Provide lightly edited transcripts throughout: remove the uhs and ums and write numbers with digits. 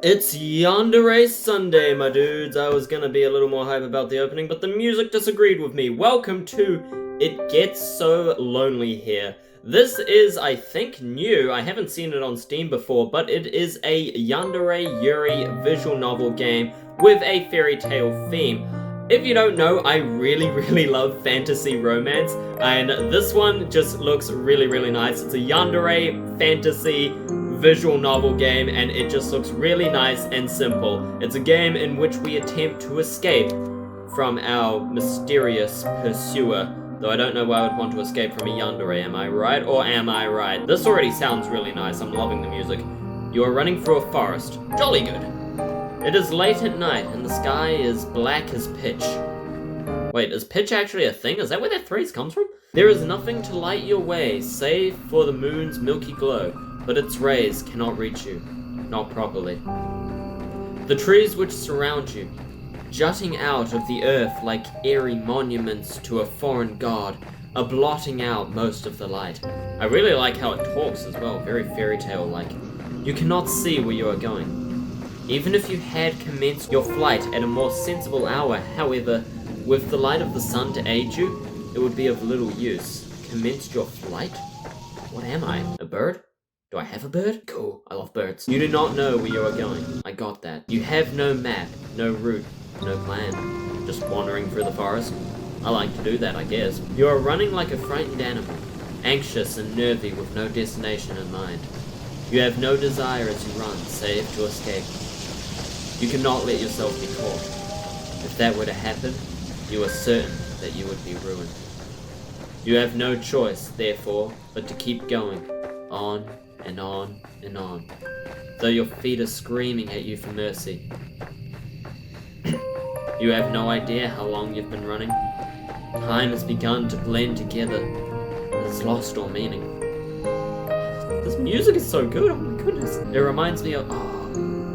It's Yandere Sunday, my dudes. I was gonna be a little more hype about the opening, but the music disagreed with me. Welcome to It Gets So Lonely Here. This is, I think, new. I haven't seen it on Steam before, but it is a yandere yuri visual novel game with a fairy tale theme. If you don't know, I really love fantasy romance, and this one just looks really nice. It's a yandere fantasy visual novel game, and it just looks really nice and simple. It's a game in which we attempt to escape from our mysterious pursuer, though I don't know why I would want to escape from a yandere, am I right? Or am I right? This already sounds really nice, I'm loving the music. You are running through a forest. Jolly good. It is late at night, and the sky is black as pitch. Wait, is pitch actually a thing? Is that where that phrase comes from? There is nothing to light your way, save for the moon's milky glow, but its rays cannot reach you, not properly. The trees which surround you, jutting out of the earth like eerie monuments to a foreign god, are blotting out most of the light. I really like how it talks as well, very fairy tale-like. You cannot see where you are going. Even if you had commenced your flight at a more sensible hour, however, with the light of the sun to aid you, it would be of little use. Commenced your flight? What am I? A bird? Do I have a bird? Cool, I love birds. You do not know where you are going. I got that. You have no map, no route, no plan. Just wandering through the forest? I like to do that, I guess. You are running like a frightened animal, anxious and nervy with no destination in mind. You have no desire as you run, save to escape. You cannot let yourself be caught. If that were to happen, you are certain that you would be ruined. You have no choice, therefore, but to keep going, on and on and on, though your feet are screaming at you for mercy. You have no idea how long you've been running. Time has begun to blend together. It's lost all meaning. This music is so good, oh my goodness. It reminds me of,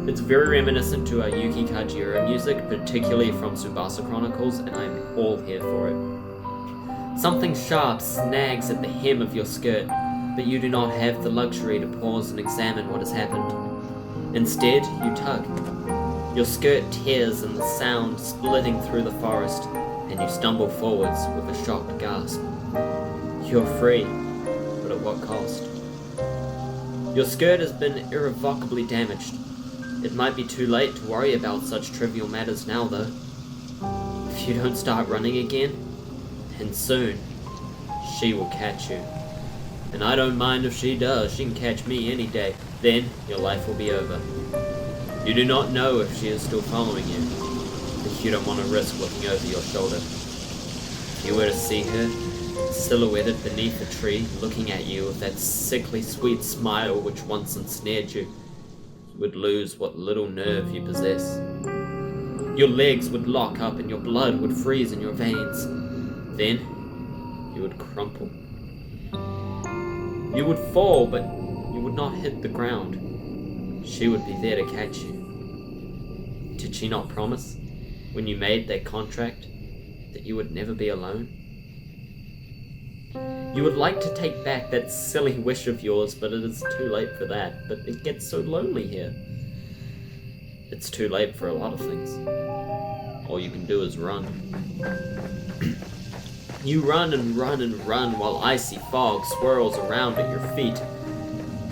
it's very reminiscent to Yuki Kajira music, particularly from Tsubasa Chronicles, and I'm all here for it. Something sharp snags at the hem of your skirt, but you do not have the luxury to pause and examine what has happened. Instead, you tug. Your skirt tears in the sound splitting through the forest, and you stumble forwards with a shocked gasp. You're free, but at what cost? Your skirt has been irrevocably damaged. It might be too late to worry about such trivial matters now, though. If you don't start running again, then soon, she will catch you. And I don't mind if she does, she can catch me any day. Then, your life will be over. You do not know if she is still following you, but you don't want to risk looking over your shoulder. If you were to see her, silhouetted beneath a tree, looking at you with that sickly sweet smile which once ensnared you, you would lose what little nerve you possess. Your legs would lock up and your blood would freeze in your veins. Then, you would crumple. You would fall, but you would not hit the ground. She would be there to catch you. Did she not promise, when you made that contract, that you would never be alone? You would like to take back that silly wish of yours, but it is too late for that. But it gets so lonely here. It's too late for a lot of things. All you can do is run. You run and run and run while icy fog swirls around at your feet.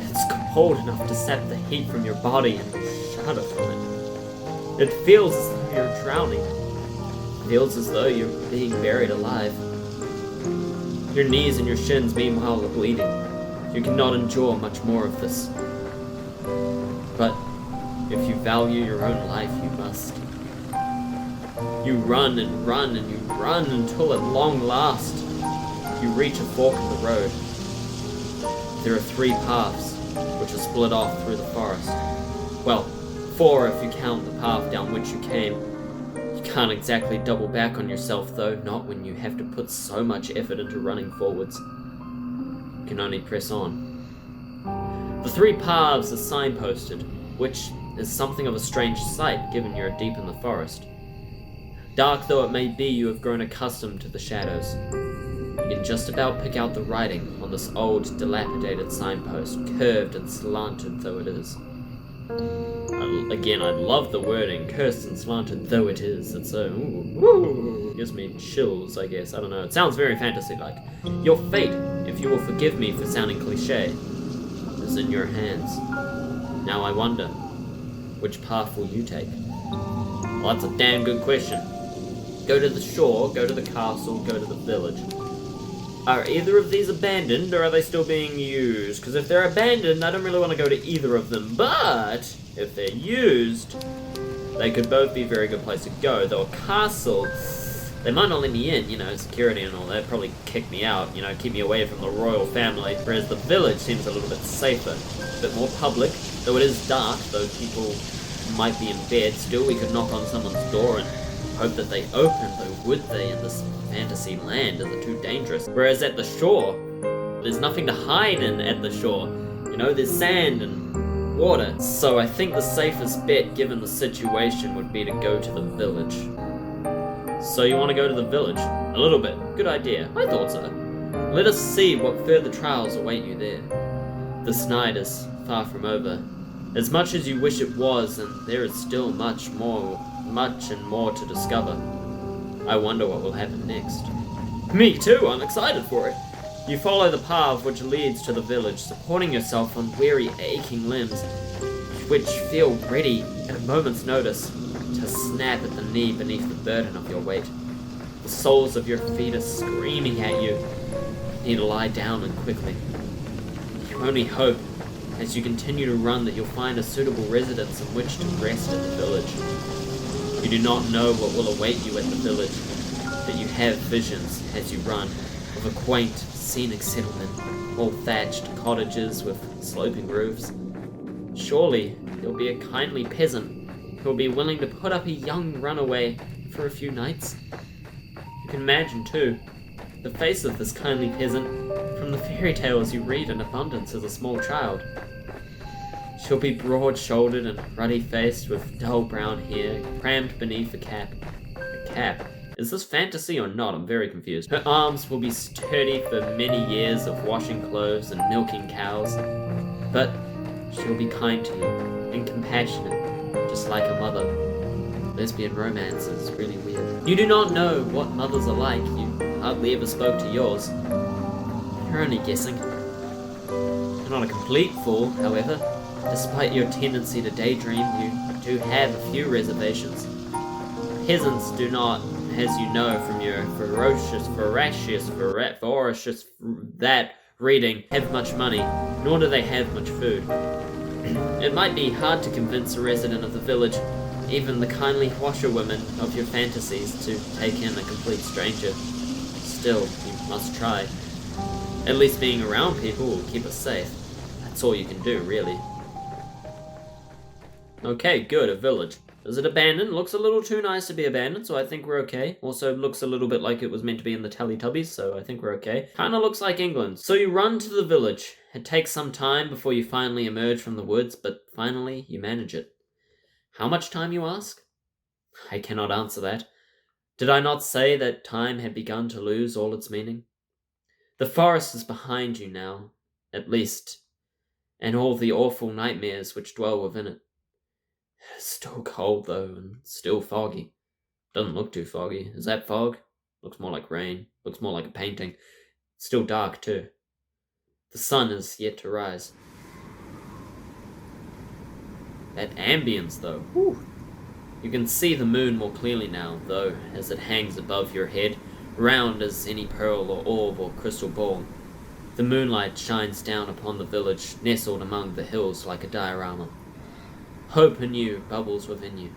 It's cold enough to sap the heat from your body and shudder from it. It feels as though you're drowning. It feels as though you're being buried alive. Your knees and your shins, meanwhile, are bleeding. You cannot endure much more of this. But if you value your own life, you must. You run and run and you run until at long last you reach a fork in the road. There are 3 paths which are split off through the forest. Well, 4 if you count the path down which you came. You can't exactly double back on yourself though, not when you have to put so much effort into running forwards. You can only press on. The 3 paths are signposted, which is something of a strange sight given you're deep in the forest. Dark though it may be, you have grown accustomed to the shadows. You can just about pick out the writing on this old, dilapidated signpost, curved and slanted though it is. Again, I love the wording, cursed and slanted though it is. It's so, ooh, gives me chills, I guess. I don't know. It sounds very fantasy-like. Your fate, if you will forgive me for sounding cliche, is in your hands. Now I wonder, which path will you take? Well, that's a damn good question. Go to the shore, go to the castle, go to the village. Are either of these abandoned, or are they still being used? Because if they're abandoned, I don't really want to go to either of them. But if they're used, they could both be a very good place to go. Though a castle, they might not let me in, you know, security and all that. Probably kick me out, you know, keep me away from the royal family. Whereas the village seems a little bit safer, a bit more public. Though it is dark, though people might be in bed. Still, we could knock on someone's door and hope that they open, though would they in this fantasy land? Is it too dangerous? Whereas at the shore, there's nothing to hide in at the shore. You know, there's sand and water. So I think the safest bet, given the situation, would be to go to the village. So you want to go to the village? A little bit. Good idea. I thought so. Let us see what further trials await you there. This night is far from over. As much as you wish it was, and there is still much and more to discover. I wonder what will happen next. Me too, I'm excited for it. You follow the path which leads to the village, supporting yourself on weary, aching limbs, which feel ready at a moment's notice to snap at the knee beneath the burden of your weight. The soles of your feet are screaming at you. You need to lie down and quickly. You only hope, as you continue to run, that you'll find a suitable residence in which to rest at the village. You do not know what will await you at the village, but you have visions as you run of a quaint, scenic settlement, all thatched cottages with sloping roofs. Surely there'll be a kindly peasant who'll be willing to put up a young runaway for a few nights. You can imagine, too, the face of this kindly peasant from the fairy tales you read in abundance as a small child. She'll be broad-shouldered and ruddy-faced with dull brown hair crammed beneath a cap. A cap? Is this fantasy or not? I'm very confused. Her arms will be sturdy for many years of washing clothes and milking cows. But she'll be kind to you and compassionate, just like a mother. Lesbian romance is really weird. You do not know what mothers are like. You hardly ever spoke to yours. You're only guessing. You're not a complete fool, however. Despite your tendency to daydream, you do have a few reservations. Peasants do not, as you know from your voracious reading, have much money, nor do they have much food. It might be hard to convince a resident of the village, even the kindly washerwoman of your fantasies, to take in a complete stranger. Still, you must try. At least being around people will keep us safe. That's all you can do, really. Okay, good, a village. Is it abandoned? Looks a little too nice to be abandoned, so I think we're okay. Also looks a little bit like it was meant to be in the Teletubbies, so I think we're okay. Kinda looks like England. So you run to the village. It takes some time before you finally emerge from the woods, but finally you manage it. How much time, you ask? I cannot answer that. Did I not say that time had begun to lose all its meaning? The forest is behind you now, at least, and all the awful nightmares which dwell within it. It's still cold, though, and still foggy. Doesn't look too foggy. Is that fog? Looks more like rain. Looks more like a painting. It's still dark, too. The sun is yet to rise. That ambience, though. Whew. You can see the moon more clearly now, though, as it hangs above your head, round as any pearl or orb or crystal ball. The moonlight shines down upon the village, nestled among the hills like a diorama. Hope anew bubbles within you.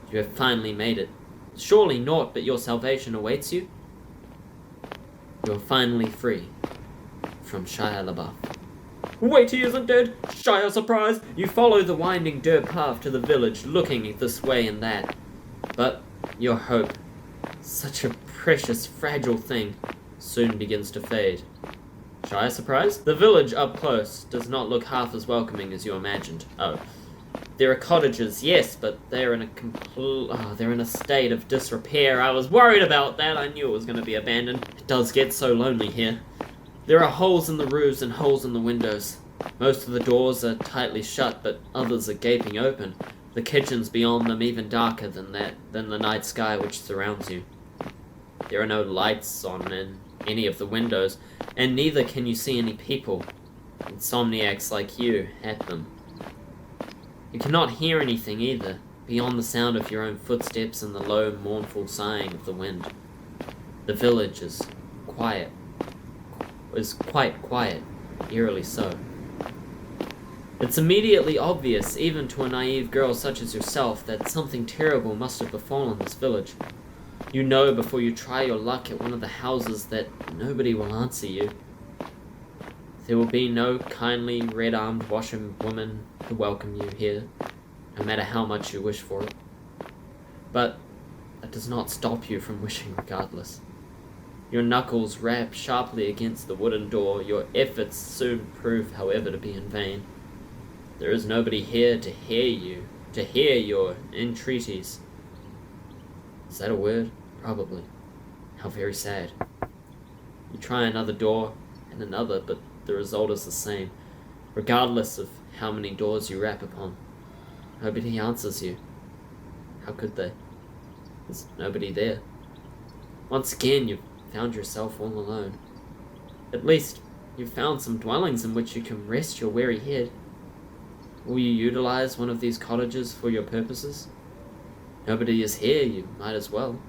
You have finally made it. Surely naught but your salvation awaits you. You are finally free from Shia LaBeouf. Wait, he isn't dead! Shia, surprise! You follow the winding dirt path to the village, looking this way and that. But your hope, such a precious, fragile thing, soon begins to fade. Shia, surprise? The village up close does not look half as welcoming as you imagined. Oh. There are cottages, yes, but they're in a state of disrepair. I was worried about that. I knew it was going to be abandoned. It does get so lonely here. There are holes in the roofs and holes in the windows. Most of the doors are tightly shut, but others are gaping open, The kitchens beyond them even darker than the night sky which surrounds you. There are no lights on in any of the windows, and neither can you see any people, insomniacs like you, at them. You cannot hear anything either, beyond the sound of your own footsteps and the low, mournful sighing of the wind. The village is quite quiet, eerily so. It's immediately obvious, even to a naive girl such as yourself, that something terrible must have befallen this village. You know before you try your luck at one of the houses that nobody will answer you. There will be no kindly red-armed washerwoman to welcome you here, no matter how much you wish for it. But that does not stop you from wishing regardless. Your knuckles rap sharply against the wooden door, your efforts soon prove, however, to be in vain. There is nobody here to hear you, to hear your entreaties. Is that a word? Probably. How very sad. You try another door, and another, but the result is the same, regardless of how many doors you rap upon. Nobody answers you. How could they? There's nobody there. Once again, you've found yourself all alone. At least, you've found some dwellings in which you can rest your weary head. Will you utilize one of these cottages for your purposes? Nobody is here, you might as well.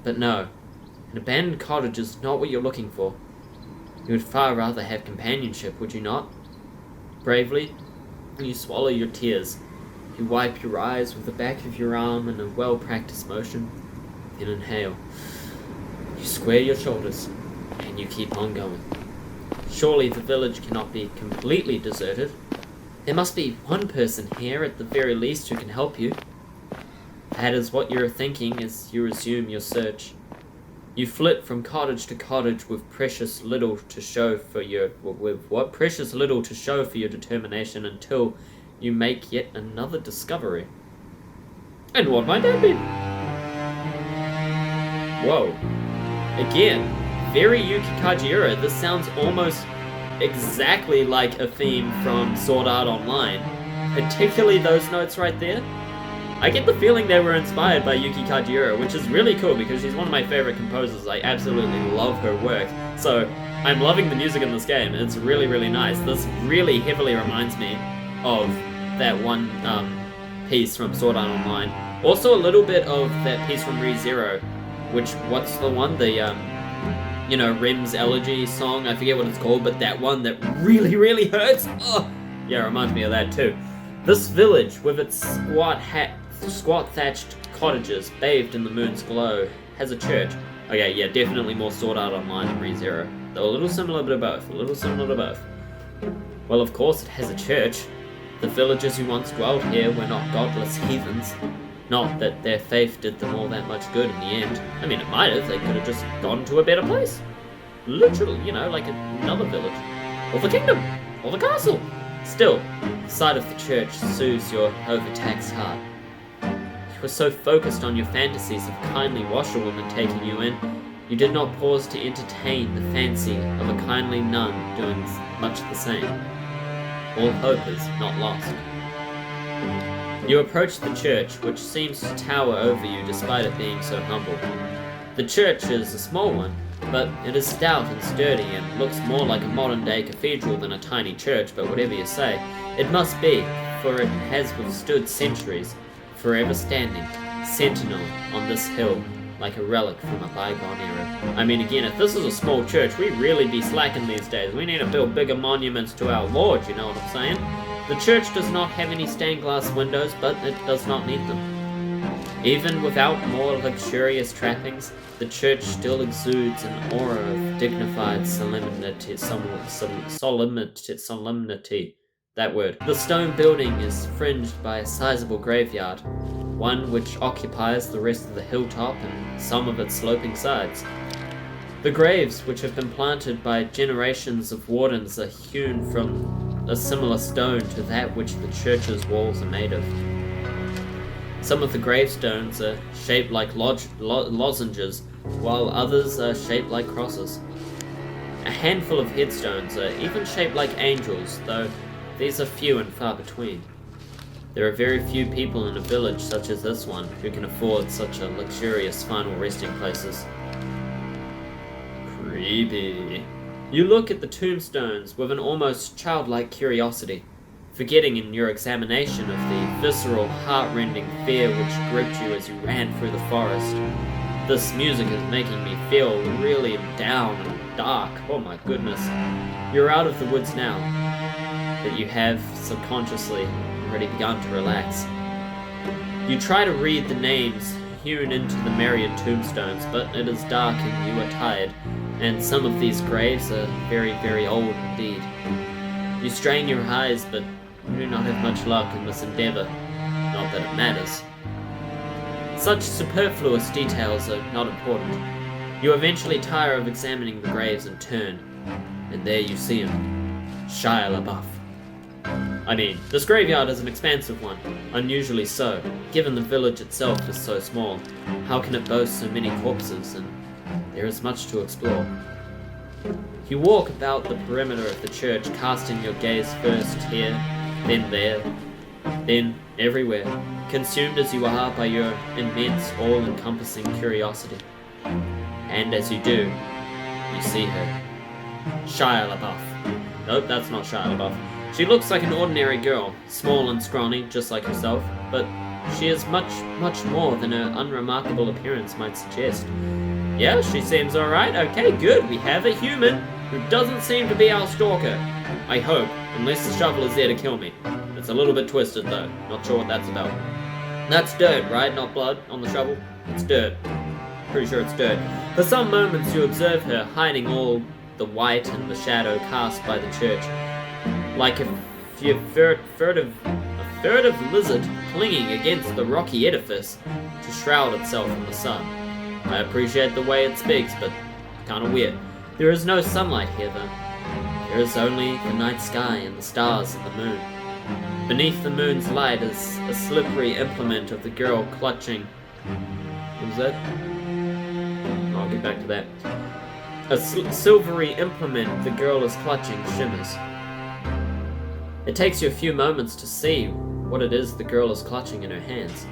But no, an abandoned cottage is not what you're looking for. You would far rather have companionship, would you not? Bravely, you swallow your tears. You wipe your eyes with the back of your arm in a well-practiced motion, then inhale. You square your shoulders, and you keep on going. Surely the village cannot be completely deserted. There must be one person here at the very least who can help you. That is what you are thinking as you resume your search. You flit from cottage to cottage with precious little to show for your determination until you make yet another discovery. And what might that be? Whoa. Again, very Yuki Kajiura. This sounds almost exactly like a theme from Sword Art Online. Particularly those notes right there. I get the feeling they were inspired by Yuki Kajiura, which is really cool because she's one of my favorite composers. I absolutely love her work. So, I'm loving the music in this game. It's really, really nice. This really heavily reminds me of that one piece from Sword Art Online. Also a little bit of that piece from ReZero, which, what's the one? The, Rim's Elegy song. I forget what it's called, but that one that really, really hurts. Oh, yeah, it reminds me of that too. This village, with its squat thatched cottages bathed in the moon's glow, has a church. Okay, yeah, definitely more Sword Art Online than ReZero. Though a little similar to both. Well, of course it has a church. The villagers who once dwelled here were not godless heathens. Not that their faith did them all that much good in the end. I mean, it might have. They could have just gone to a better place. Literally, like another village. Or the kingdom. Or the castle. Still, the sight of the church soothes your overtaxed heart. You were so focused on your fantasies of kindly washerwoman taking you in, you did not pause to entertain the fancy of a kindly nun doing much the same. All hope is not lost. You approach the church, which seems to tower over you despite it being so humble. The church is a small one, but it is stout and sturdy and looks more like a modern-day cathedral than a tiny church, but whatever you say, it must be, for it has withstood centuries, forever standing, sentinel on this hill, like a relic from a bygone era. I mean, again, if this is a small church, we really be slacking these days. We need to build bigger monuments to our Lord, you know what I'm saying? The church does not have any stained glass windows, but it does not need them. Even without more luxurious trappings, the church still exudes an aura of dignified solemnity. That word. The stone building is fringed by a sizable graveyard, one which occupies the rest of the hilltop and some of its sloping sides. The graves, which have been planted by generations of wardens, are hewn from a similar stone to that which the church's walls are made of. Some of the gravestones are shaped like lozenges, while others are shaped like crosses. A handful of headstones are even shaped like angels, though these are few and far between. There are very few people in a village such as this one who can afford such a luxurious final resting places. Creepy. You look at the tombstones with an almost childlike curiosity, forgetting in your examination of the visceral, heart-rending fear which gripped you as you ran through the forest. This music is making me feel really down and dark. Oh my goodness. You're out of the woods now, but you have, subconsciously, already begun to relax. You try to read the names hewn into the myriad tombstones, but it is dark and you are tired, and some of these graves are very, very old indeed. You strain your eyes, but you do not have much luck in this endeavor. Not that it matters. Such superfluous details are not important. You eventually tire of examining the graves and turn, and there you see him, Shia LaBeouf. I mean, this graveyard is an expansive one, unusually so, given the village itself is so small. How can it boast so many corpses, and there is much to explore. You walk about the perimeter of the church, casting your gaze first here, then there, then everywhere, consumed as you are by your immense, all-encompassing curiosity. And as you do, you see her. Shia LaBeouf. Nope, that's not Shia LaBeouf. She looks like an ordinary girl, small and scrawny, just like herself, but she is much, much more than her unremarkable appearance might suggest. Yeah, she seems alright. Okay, good. We have a human who doesn't seem to be our stalker. I hope, unless the shovel is there to kill me. It's a little bit twisted, though. Not sure what that's about. That's dirt, right? Not blood on the shovel? It's dirt. Pretty sure it's dirt. For some moments you observe her hiding all the white and the shadow cast by the church. Like a furtive lizard clinging against the rocky edifice to shroud itself in the sun. I appreciate the way it speaks, but kinda weird. There is no sunlight here, though. There is only the night sky and the stars and the moon. Beneath the moon's light is a slippery implement of the girl clutching... What was that? I'll get back to that. A silvery implement the girl is clutching shimmers. It takes you a few moments to see what it is the girl is clutching in her hands.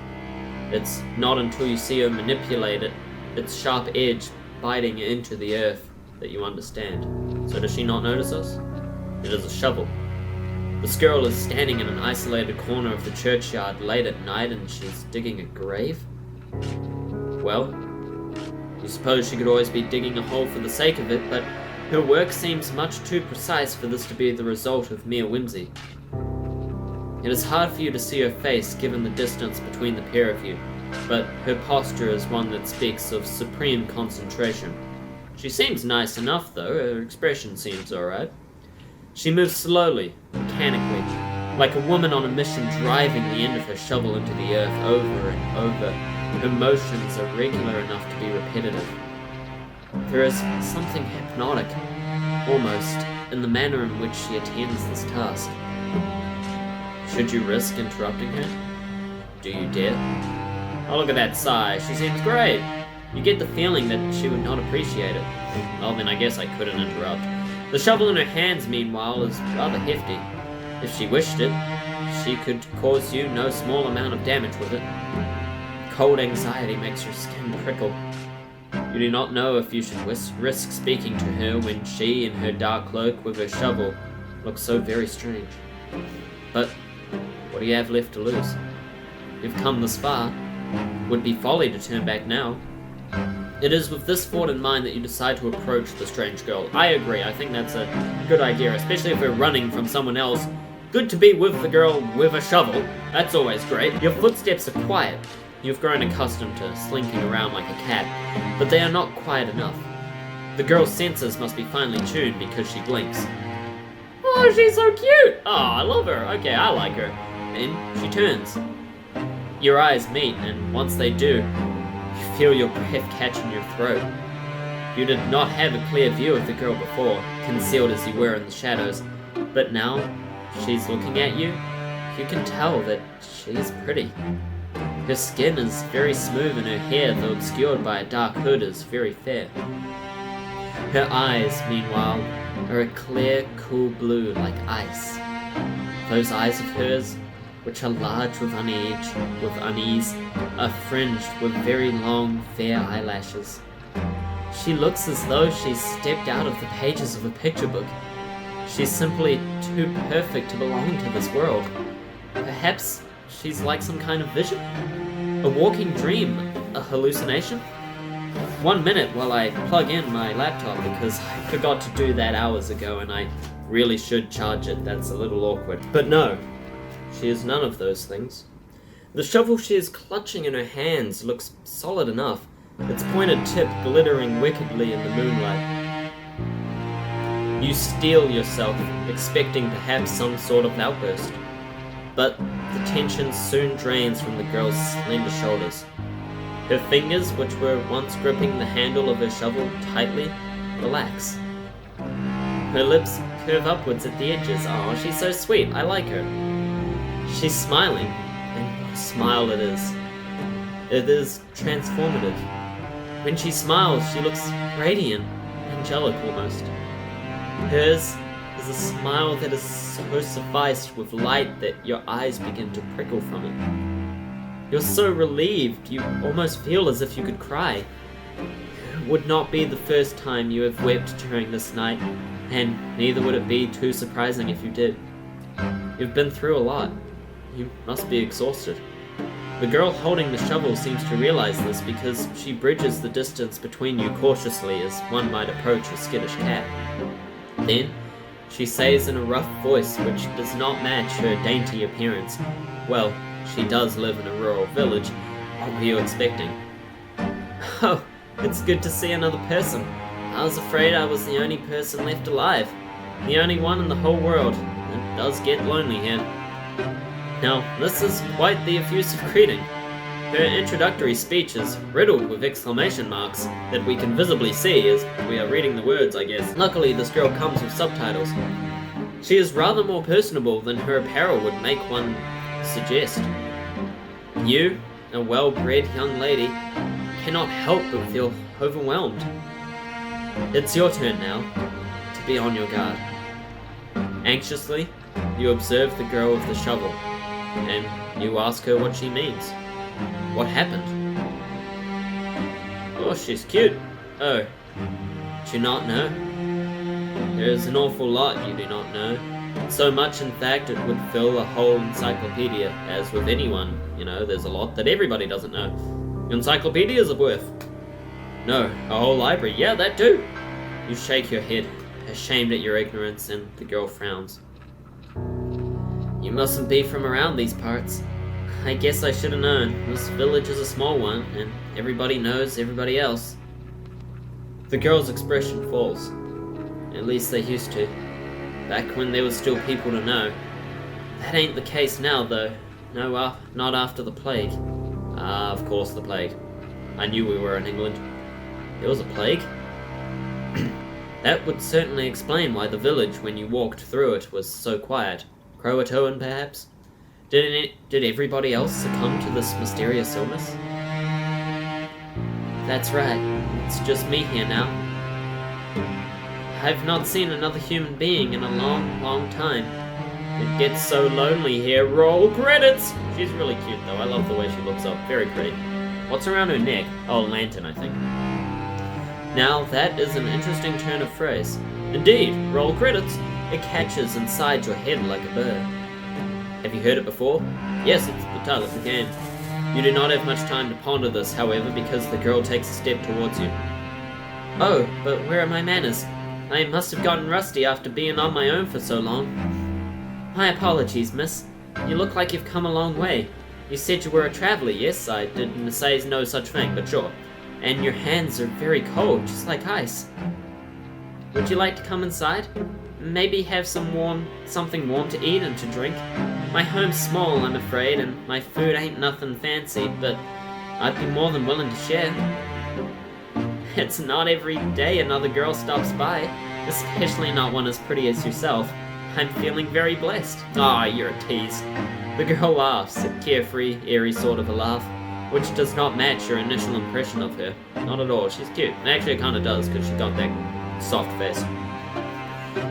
It's not until you see her manipulate it, its sharp edge biting into the earth, that you understand. So does she not notice us? It is a shovel. This girl is standing in an isolated corner of the churchyard late at night and she's digging a grave? Well, you suppose she could always be digging a hole for the sake of it, but her work seems much too precise for this to be the result of mere whimsy. It is hard for you to see her face given the distance between the pair of you, but her posture is one that speaks of supreme concentration. She seems nice enough, though. Her expression seems alright. She moves slowly, mechanically, like a woman on a mission driving the end of her shovel into the earth over and over. Her motions are regular enough to be repetitive. There is something hypnotic, almost, in the manner in which she attends this task. Should you risk interrupting her? Do you dare? Oh, look at that sigh. She seems great. You get the feeling that she would not appreciate it. Well, then I guess I couldn't interrupt. The shovel in her hands, meanwhile, is rather hefty. If she wished it, she could cause you no small amount of damage with it. Cold anxiety makes your skin prickle. You do not know if you should risk speaking to her when she, in her dark cloak with her shovel, looks so very strange. But what do you have left to lose? You've come this far. Would be folly to turn back now. It is with this thought in mind that you decide to approach the strange girl. I agree, I think that's a good idea, especially if we're running from someone else. Good to be with the girl with a shovel. That's always great. Your footsteps are quiet. You've grown accustomed to slinking around like a cat, but they are not quiet enough. The girl's senses must be finely tuned because she blinks. Oh, she's so cute! Oh, I love her. Okay, I like her. Then she turns. Your eyes meet, and once they do, you feel your breath catch in your throat. You did not have a clear view of the girl before, concealed as you were in the shadows, but now she's looking at you. You can tell that she's pretty. Her skin is very smooth and her hair, though obscured by a dark hood, is very fair. Her eyes, meanwhile, are a clear, cool blue like ice. Those eyes of hers, which are large with unease, are fringed with very long, fair eyelashes. She looks as though she's stepped out of the pages of a picture book. She's simply too perfect to belong to this world. Perhaps she's like some kind of vision? A walking dream? A hallucination? 1 minute while I plug in my laptop, because I forgot to do that hours ago and I really should charge it. That's a little awkward. But no, she is none of those things. The shovel she is clutching in her hands looks solid enough, its pointed tip glittering wickedly in the moonlight. You steel yourself, expecting perhaps some sort of outburst. But the tension soon drains from the girl's slender shoulders. Her fingers, which were once gripping the handle of her shovel tightly, relax. Her lips curve upwards at the edges. Oh, she's so sweet. I like her. She's smiling, and what a smile it is. It is transformative. When she smiles, she looks radiant, angelic almost. Hers is a smile that is so suffused with light that your eyes begin to prickle from it. You're so relieved, you almost feel as if you could cry. It would not be the first time you have wept during this night, and neither would it be too surprising if you did. You've been through a lot. You must be exhausted. The girl holding the shovel seems to realize this because she bridges the distance between you cautiously as one might approach a skittish cat. Then, she says in a rough voice which does not match her dainty appearance, "Well, she does live in a rural village. What were you expecting?" "Oh, it's good to see another person. I was afraid I was the only person left alive. The only one in the whole world. It does get lonely here." Now, this is quite the effusive greeting. Her introductory speech is riddled with exclamation marks that we can visibly see as we are reading the words, I guess. Luckily, this girl comes with subtitles. She is rather more personable than her apparel would make one suggest. You, a well-bred young lady, cannot help but feel overwhelmed. It's your turn now to be on your guard. Anxiously, you observe the girl with the shovel, and you ask her what she means. What happened? "Oh, she's cute." "Oh, do you not know?" There is an awful lot you do not know. So much, in fact, it would fill a whole encyclopedia. As with anyone, there's a lot that everybody doesn't know. Encyclopedias are worth. No, a whole library. Yeah, that too. You shake your head, ashamed at your ignorance, and the girl frowns. "You mustn't be from around these parts. I guess I should have known. This village is a small one, and everybody knows everybody else." The girl's expression falls. At least they used to. Back when there was still people to know. That ain't the case now, though. No, not after the plague. Ah, of course, the plague. I knew we were in England. There was a plague? That would certainly explain why the village, when you walked through it, was so quiet. Croatoan, perhaps? Did everybody else succumb to this mysterious illness? That's right. It's just me here now. I've not seen another human being in a long, long time. It gets so lonely here. Roll credits! She's really cute, though. I love the way she looks up. Very pretty. What's around her neck? Oh, lantern, I think. Now, that is an interesting turn of phrase. Indeed, roll credits. It catches inside your head like a bird. Have you heard it before? Yes, it's the title of the game. You do not have much time to ponder this, however, because the girl takes a step towards you. Oh, but where are my manners? I must have gotten rusty after being on my own for so long. My apologies, miss. You look like you've come a long way. You said you were a traveller. Yes, I didn't say no such thing, but sure. And your hands are very cold, just like ice. Would you like to come inside? Maybe have something warm to eat and to drink? My home's small, I'm afraid, and my food ain't nothing fancy, but I'd be more than willing to share. It's not every day another girl stops by, especially not one as pretty as yourself. I'm feeling very blessed. Ah, you're a tease. The girl laughs, a carefree, eerie sort of a laugh, which does not match your initial impression of her. Not at all, she's cute. Actually, it kinda does, because she got that soft face.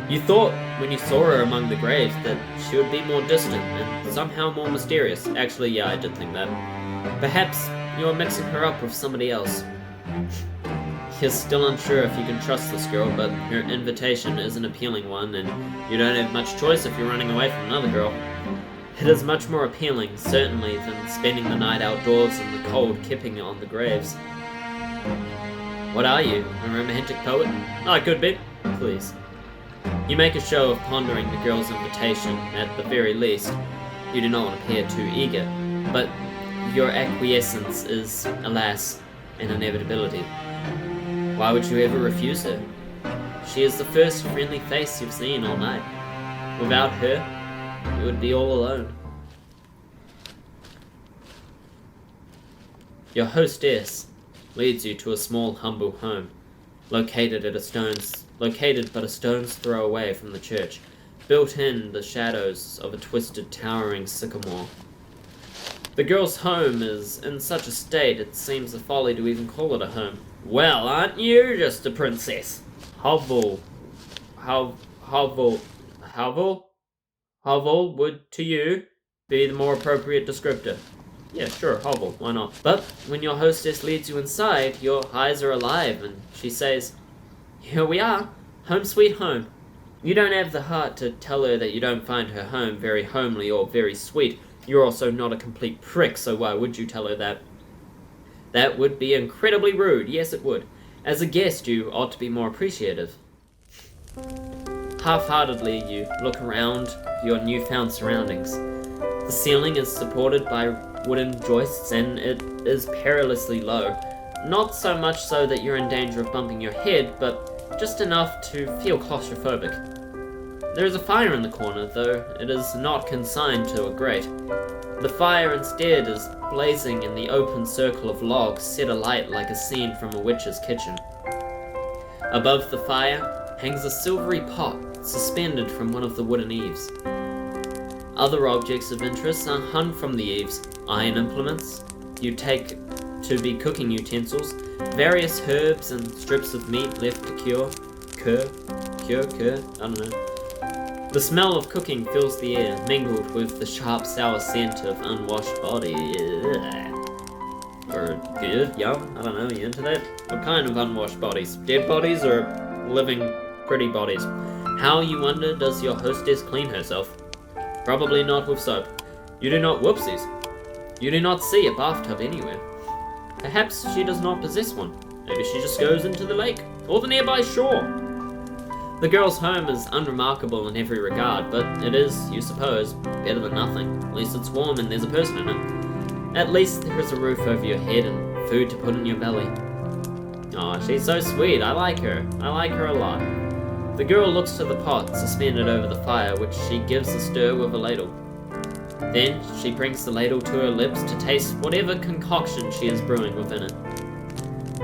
You thought, when you saw her among the graves, that she would be more distant and somehow more mysterious. Actually, yeah, I did think that. Perhaps you're mixing her up with somebody else. You're still unsure if you can trust this girl, but her invitation is an appealing one, and you don't have much choice if you're running away from another girl. It is much more appealing, certainly, than spending the night outdoors in the cold, kipping on the graves. What are you, a romantic poet? I could be. Please. You make a show of pondering the girl's invitation, at the very least. You do not appear too eager, but your acquiescence is, alas, an inevitability. Why would you ever refuse her? She is the first friendly face you've seen all night. Without her, you would be all alone. Your hostess leads you to a small, humble home, located but a stone's throw away from the church, built in the shadows of a twisted, towering sycamore. The girl's home is in such a state it seems a folly to even call it a home. Well, aren't you just a princess? Hovel would, to you, be the more appropriate descriptor. Yeah, sure, hovel, why not? But when your hostess leads you inside, your eyes are alive, and she says, "Here we are, home sweet home." You don't have the heart to tell her that you don't find her home very homely or very sweet. You're also not a complete prick, so why would you tell her that? That would be incredibly rude, yes it would. As a guest, you ought to be more appreciative. Half-heartedly, you look around your newfound surroundings. The ceiling is supported by wooden joists, and it is perilously low. Not so much so that you're in danger of bumping your head, but just enough to feel claustrophobic. There is a fire in the corner, though it is not consigned to a grate. The fire instead is blazing in the open circle of logs set alight like a scene from a witch's kitchen. Above the fire hangs a silvery pot suspended from one of the wooden eaves. Other objects of interest are hung from the eaves: iron implements you take to be cooking utensils, various herbs and strips of meat left to cure, I don't know. The smell of cooking fills the air, mingled with the sharp, sour scent of unwashed body. Or good, young, I don't know, you into that? What kind of unwashed bodies? Dead bodies or living, pretty bodies? How, you wonder, does your hostess clean herself? Probably not with soap. You do not, whoopsies. You do not see a bathtub anywhere. Perhaps she does not possess one. Maybe she just goes into the lake, or the nearby shore. The girl's home is unremarkable in every regard, but it is, you suppose, better than nothing. At least it's warm and there's a person in it. At least there is a roof over your head and food to put in your belly. Aw, she's so sweet. I like her. I like her a lot. The girl looks to the pot suspended over the fire, which she gives a stir with a ladle. Then she brings the ladle to her lips to taste whatever concoction she is brewing within it.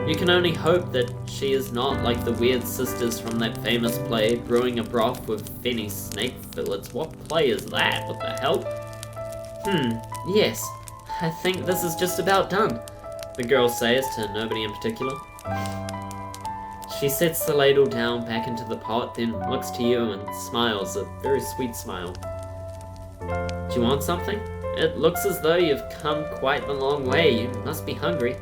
You can only hope that she is not like the weird sisters from that famous play, brewing a broth with fenny snake fillets. What play is that? What the hell? Yes. I think this is just about done, the girl says to nobody in particular. She sets the ladle down back into the pot, then looks to you and smiles, a very sweet smile. Do you want something? It looks as though you've come quite a long way. You must be hungry.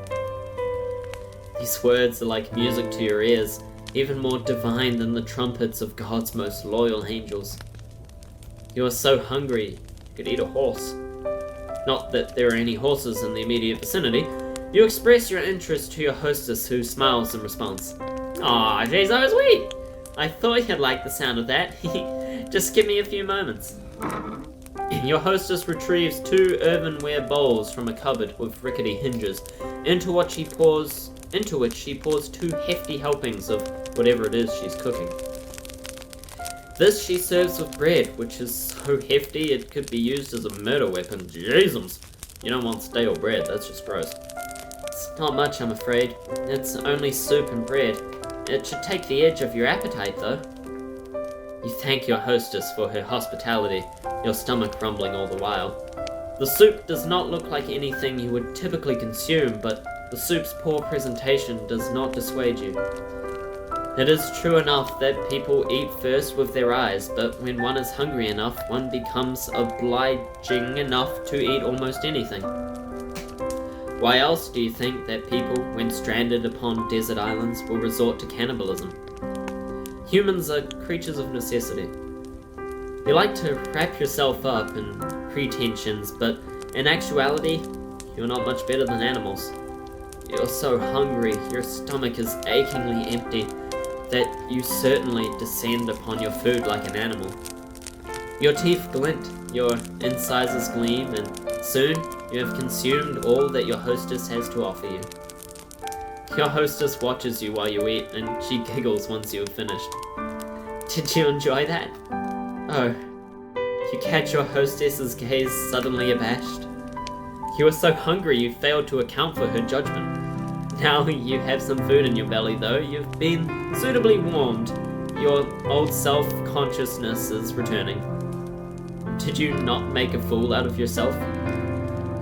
These words are like music to your ears, even more divine than the trumpets of God's most loyal angels. You are so hungry, you could eat a horse. Not that there are any horses in the immediate vicinity. You express your interest to your hostess, who smiles in response. Aw, she's so sweet! I thought you'd like the sound of that. Just give me a few moments. Your hostess retrieves 2 earthenware bowls from a cupboard with rickety hinges, into which she pours 2 hefty helpings of whatever it is she's cooking. This she serves with bread, which is so hefty it could be used as a murder weapon. Jesus! You don't want stale bread, that's just gross. It's not much, I'm afraid. It's only soup and bread. It should take the edge of your appetite, though. You thank your hostess for her hospitality, your stomach rumbling all the while. The soup does not look like anything you would typically consume, but the soup's poor presentation does not dissuade you. It is true enough that people eat first with their eyes, but when one is hungry enough, one becomes obliging enough to eat almost anything. Why else do you think that people, when stranded upon desert islands, will resort to cannibalism? Humans are creatures of necessity. You like to wrap yourself up in pretensions, but in actuality, you're not much better than animals. You're so hungry, your stomach is achingly empty, that you certainly descend upon your food like an animal. Your teeth glint, your incisors gleam, and soon you have consumed all that your hostess has to offer you. Your hostess watches you while you eat, and she giggles once you have finished. Did you enjoy that? Oh, you catch your hostess's gaze suddenly abashed. You were so hungry you failed to account for her judgment. Now you have some food in your belly though, you've been suitably warmed. Your old self-consciousness is returning. Did you not make a fool out of yourself?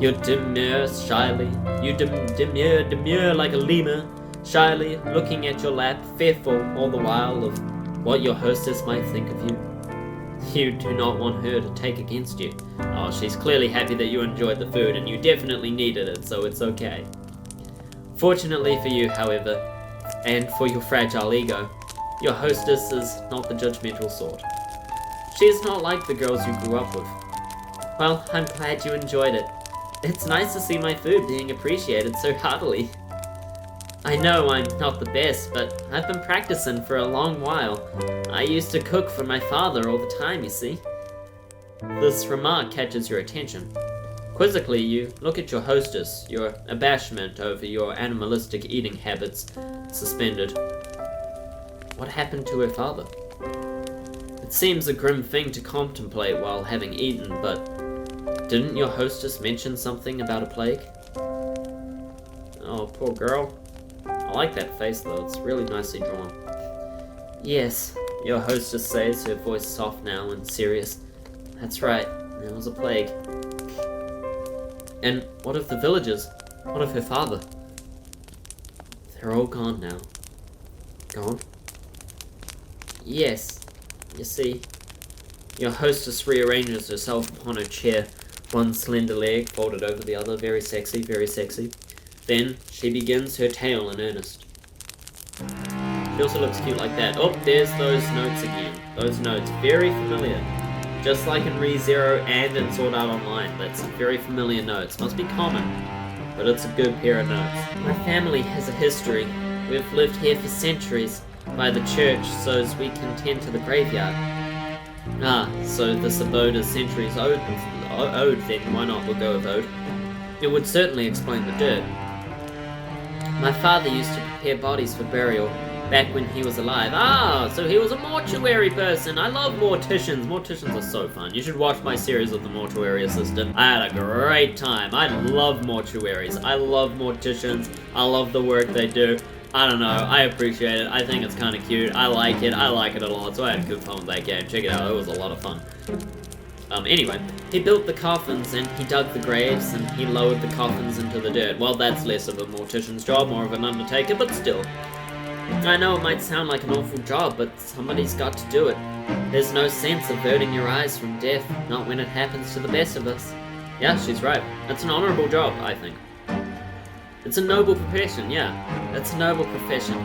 You demur shyly, demur like a lemur, shyly looking at your lap, fearful all the while of what your hostess might think of you. You do not want her to take against you. Oh, she's clearly happy that you enjoyed the food and you definitely needed it, so it's okay. Fortunately for you, however, and for your fragile ego, your hostess is not the judgmental sort. She is not like the girls you grew up with. Well, I'm glad you enjoyed it. It's nice to see my food being appreciated so heartily. I know I'm not the best, but I've been practicing for a long while. I used to cook for my father all the time, you see. This remark catches your attention. Quizzically, you look at your hostess, your abashment over your animalistic eating habits suspended. What happened to her father? It seems a grim thing to contemplate while having eaten, but didn't your hostess mention something about a plague? Oh, poor girl. I like that face though, it's really nicely drawn. Yes, your hostess says, her voice soft now and serious. That's right, there was a plague. And what of the villagers? What of her father? They're all gone now. Gone? Yes. You see, your hostess rearranges herself upon her chair, one slender leg folded over the other, very sexy, very sexy. Then she begins her tale in earnest. She also looks cute like that. Oh, there's those notes again. Those notes, very familiar. Just like in ReZero and in Sword Art Online, that's very familiar notes. Must be common, but it's a good pair of notes. My family has a history. We've lived here for centuries, by the church, so's we can tend to the graveyard. Ah, so this abode is centuries owed then why not? We'll go with owed. It would certainly explain the dirt. My father used to prepare bodies for burial, back when he was alive. Ah, so he was a mortuary person. I love morticians. Morticians are so fun. You should watch my series of the mortuary assistant. I had a great time. I love mortuaries. I love morticians. I love the work they do. I don't know. I appreciate it. I think it's kind of cute. I like it. I like it a lot. So I had good fun with that game. Check it out. It was a lot of fun. Anyway, he built the coffins and he dug the graves and he lowered the coffins into the dirt. Well, that's less of a mortician's job, more of an undertaker, but still. I know it might sound like an awful job, but somebody's got to do it. There's no sense averting your eyes from death, not when it happens to the best of us. Yeah, she's right. That's an honorable job, I think. It's a noble profession, yeah. That's a noble profession.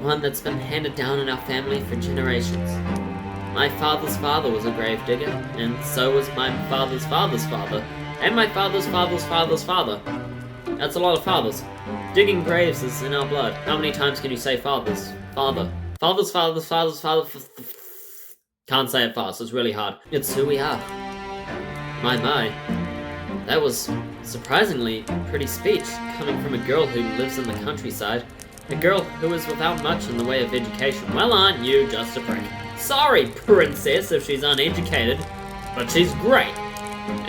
One that's been handed down in our family for generations. My father's father was a gravedigger, and so was my father's father's father, and my father's father's father's father. That's a lot of fathers. Digging graves is in our blood. How many times can you say fathers? Father. Father's father's father's father. Can't say it fast, it's really hard. It's who we are. My. That was surprisingly pretty speech, coming from a girl who lives in the countryside. A girl who is without much in the way of education. Well, aren't you just a prick? Sorry, princess, if she's uneducated, but she's great.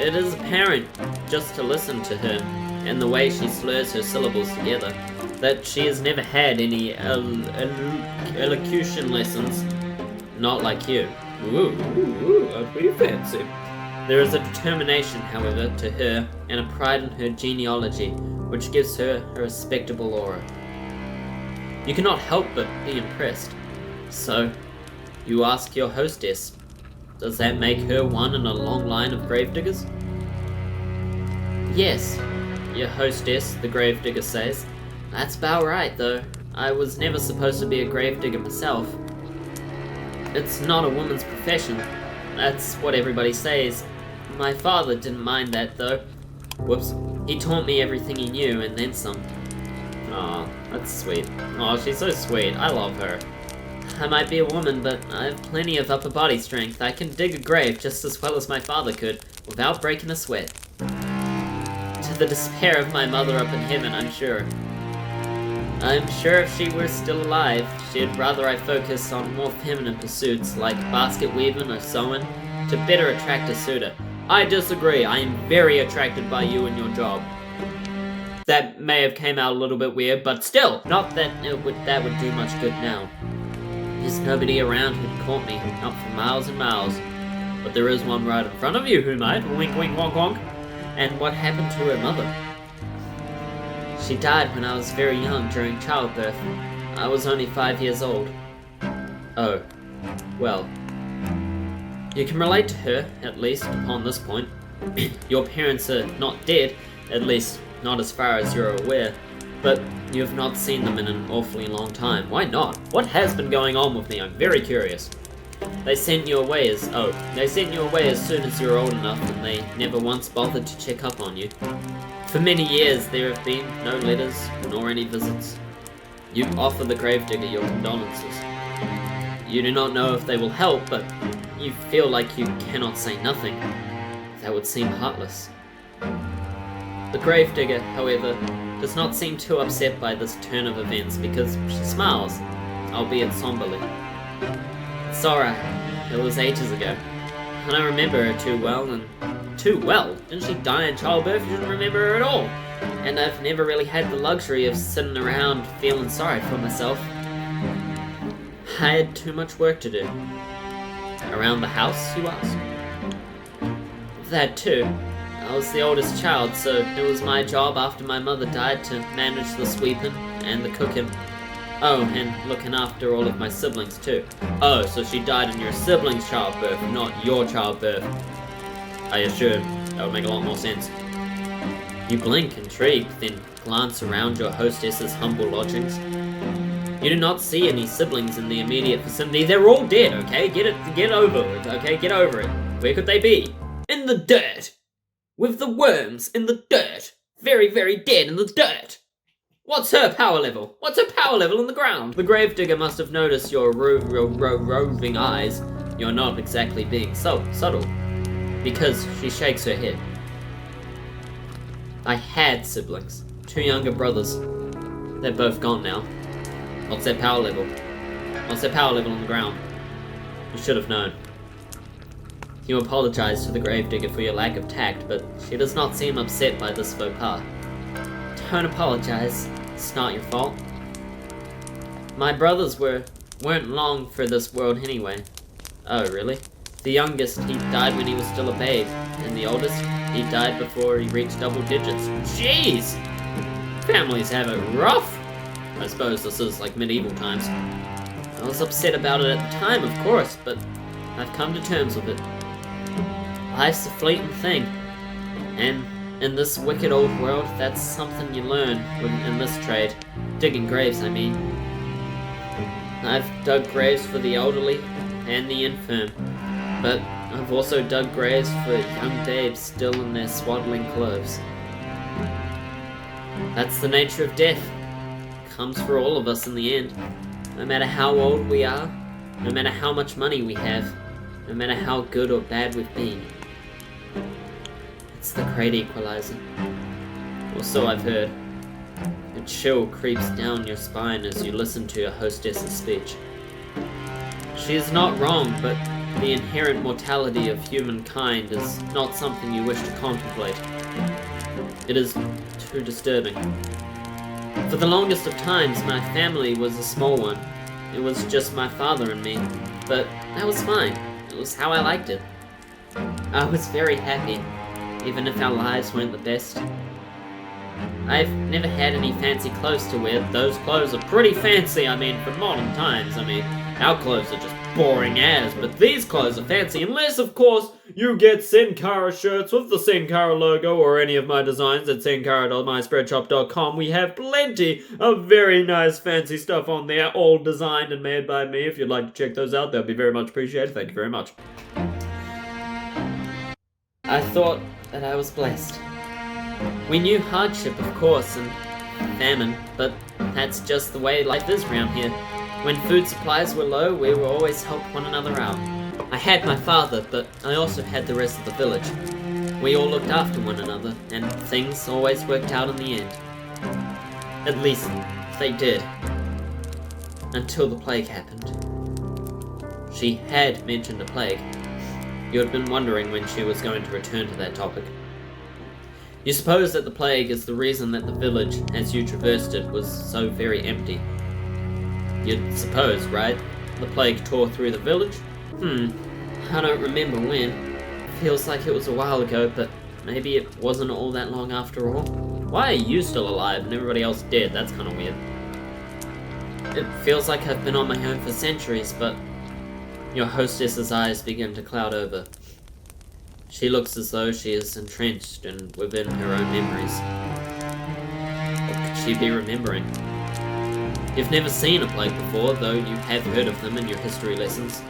It is apparent, just to listen to her, and the way she slurs her syllables together, that she has never had any elocution lessons. Not like you. Ooh, that's pretty fancy. There is a determination, however, to her, and a pride in her genealogy, which gives her a respectable aura. You cannot help but be impressed. So, you ask your hostess, does that make her one in a long line of gravediggers? Yes, your hostess, the gravedigger says. That's about right, though. I was never supposed to be a gravedigger myself. It's not a woman's profession. That's what everybody says. My father didn't mind that, though. Whoops. He taught me everything he knew, and then some. Aw, that's sweet. Aw, she's so sweet. I love her. I might be a woman, but I have plenty of upper body strength. I can dig a grave just as well as my father could, without breaking a sweat. To the despair of my mother up in heaven, I'm sure. I'm sure if she were still alive, she'd rather I focus on more feminine pursuits, like basket weaving or sewing, to better attract a suitor. I disagree. I am very attracted by you and your job. That may have came out a little bit weird, but still, not that that would do much good now. There's nobody around who'd court me, not for miles and miles. But there is one right in front of you who might. Wink, wink, wonk, wonk. And what happened to her mother? She died when I was very young during childbirth. I was only 5 years old. Oh, well. You can relate to her, at least, upon this point. Your parents are not dead, at least not as far as you're aware, but you have not seen them in an awfully long time. Why not? What has been going on with me? I'm very curious. They sent you away as soon as you were old enough, and they never once bothered to check up on you. For many years, there have been no letters, nor any visits. You offer the gravedigger your condolences. You do not know if they will help, but you feel like you cannot say nothing. That would seem heartless. The gravedigger, however, does not seem too upset by this turn of events because she smiles, albeit somberly. It's alright, it was ages ago. I don't remember her too well, and too well? Didn't she die in childbirth? You didn't remember her at all. And I've never really had the luxury of sitting around feeling sorry for myself. I had too much work to do. Around the house, you ask? That too. I was the oldest child, so it was my job after my mother died to manage the sweeping and the cooking. Oh, and looking after all of my siblings too. Oh, so she died in your siblings' childbirth, not your childbirth. I assure, that would make a lot more sense. You blink, intrigued, then glance around your hostess's humble lodgings. You do not see any siblings in the immediate vicinity. They're all dead, okay? Get over it, okay? Get over it. Where could they be? In the dirt! With the worms in the dirt! Very, very dead in the dirt! What's her power level? What's her power level in the ground? The gravedigger must have noticed your roving eyes. You're not exactly being so subtle. Because she shakes her head. I had siblings. 2 younger brothers. They're both gone now. What's their power level? What's their power level on the ground? You should have known. You apologize to the gravedigger for your lack of tact, but she does not seem upset by this faux pas. Don't apologize. It's not your fault. My brothers weren't long for this world anyway. Oh, really? The youngest, he died when he was still a babe, and the oldest, he died before he reached double digits. Jeez! Families have it rough! I suppose this is like medieval times. I was upset about it at the time, of course, but I've come to terms with it. Life's a fleeting thing, and in this wicked old world, that's something you learn in this trade. Digging graves, I mean. I've dug graves for the elderly and the infirm, but I've also dug graves for young babes still in their swaddling clothes. That's the nature of death. It comes for all of us in the end. No matter how old we are, no matter how much money we have, no matter how good or bad we've been. It's the great equalizer. Or so I've heard. A chill creeps down your spine as you listen to your hostess's speech. She is not wrong, but the inherent mortality of humankind is not something you wish to contemplate. It is too disturbing. For the longest of times, my family was a small one. It was just my father and me, but that was fine. It was how I liked it. I was very happy, even if our lives weren't the best. I've never had any fancy clothes to wear. Those clothes are pretty fancy, I mean, for modern times, I mean. Our clothes are just boring as, but these clothes are fancy, unless, of course, you get Senkara shirts with the Senkara logo or any of my designs at senkara.myspreadshop.com. We have plenty of very nice fancy stuff on there, all designed and made by me. If you'd like to check those out, that would be very much appreciated. Thank you very much. I thought that I was blessed. We knew hardship, of course, and famine, but that's just the way life is around here. When food supplies were low, we would always help one another out. I had my father, but I also had the rest of the village. We all looked after one another, and things always worked out in the end. At least, they did. Until the plague happened. She had mentioned a plague. You had been wondering when she was going to return to that topic. You suppose that the plague is the reason that the village, as you traversed it, was so very empty. You'd suppose, right? The plague tore through the village? I don't remember when. Feels like it was a while ago, but maybe it wasn't all that long after all. Why are you still alive and everybody else dead? That's kind of weird. It feels like I've been on my own for centuries, but your hostess's eyes begin to cloud over. She looks as though she is entrenched within her own memories. What could she be remembering? You've never seen a plague before, though you have heard of them in your history lessons.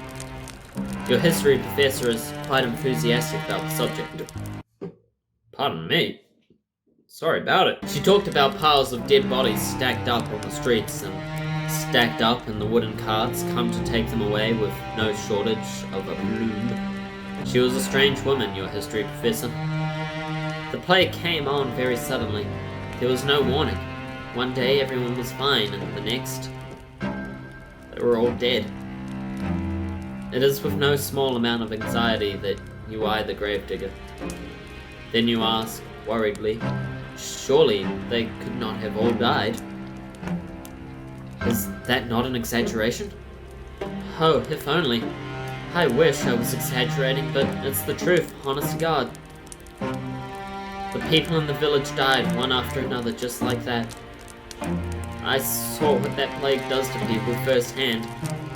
Your history professor is quite enthusiastic about the subject. Pardon me. Sorry about it. She talked about piles of dead bodies stacked up on the streets and stacked up in the wooden carts come to take them away with no shortage of a bloom. She was a strange woman, your history professor. The plague came on very suddenly. There was no warning. One day everyone was fine, and the next, they were all dead. It is with no small amount of anxiety that you eye the gravedigger. Then you ask, worriedly, surely they could not have all died? Is that not an exaggeration? Oh, if only. I wish I was exaggerating, but it's the truth, honest to God. The people in the village died one after another just like that. I saw what that plague does to people firsthand.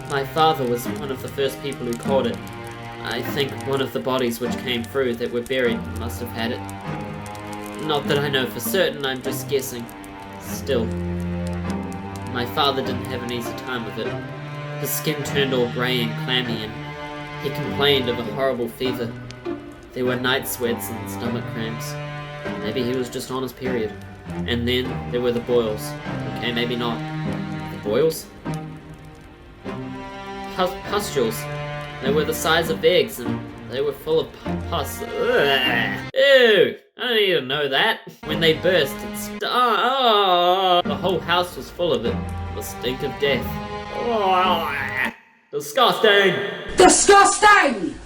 My father was one of the first people who caught it. I think one of the bodies which came through that were buried must have had it. Not that I know for certain, I'm just guessing. Still, my father didn't have an easy time with it. His skin turned all grey and clammy, and he complained of a horrible fever. There were night sweats and stomach cramps. Maybe he was just on his period. And then there were the boils. Okay, maybe not. The boils? Pustules. They were the size of eggs, and they were full of pus. Ugh. Ew! I don't need to know that. When they burst, the whole house was full of it. The stink of death. Oh, disgusting! Disgusting!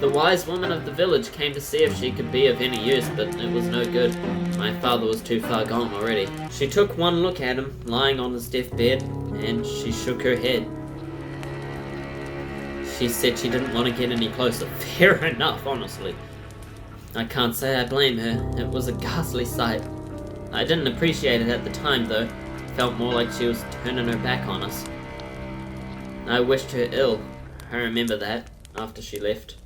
The wise woman of the village came to see if she could be of any use, but it was no good. My father was too far gone already. She took one look at him, lying on his deathbed, and she shook her head. She said she didn't want to get any closer. Fair enough, honestly. I can't say I blame her. It was a ghastly sight. I didn't appreciate it at the time, though. It felt more like she was turning her back on us. I wished her ill. I remember that, after she left.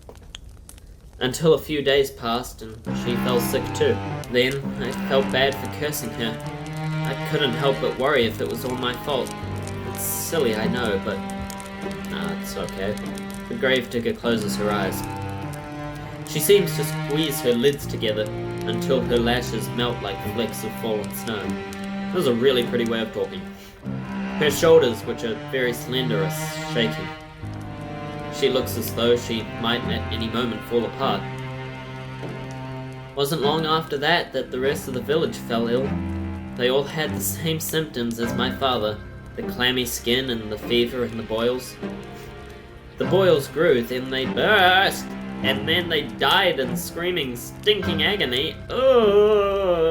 Until a few days passed and she fell sick too. Then I felt bad for cursing her. I couldn't help but worry if it was all my fault. It's silly, I know, but it's okay. The gravedigger closes her eyes. She seems to squeeze her lids together until her lashes melt like flakes of fallen snow. That was a really pretty way of talking. Her shoulders, which are very slender, are shaking. She looks as though she might at any moment fall apart. Wasn't long after that the rest of the village fell ill. They all had the same symptoms as my father, the clammy skin and the fever and the boils. The boils grew, then they burst, and then they died in screaming, stinking agony. Oh,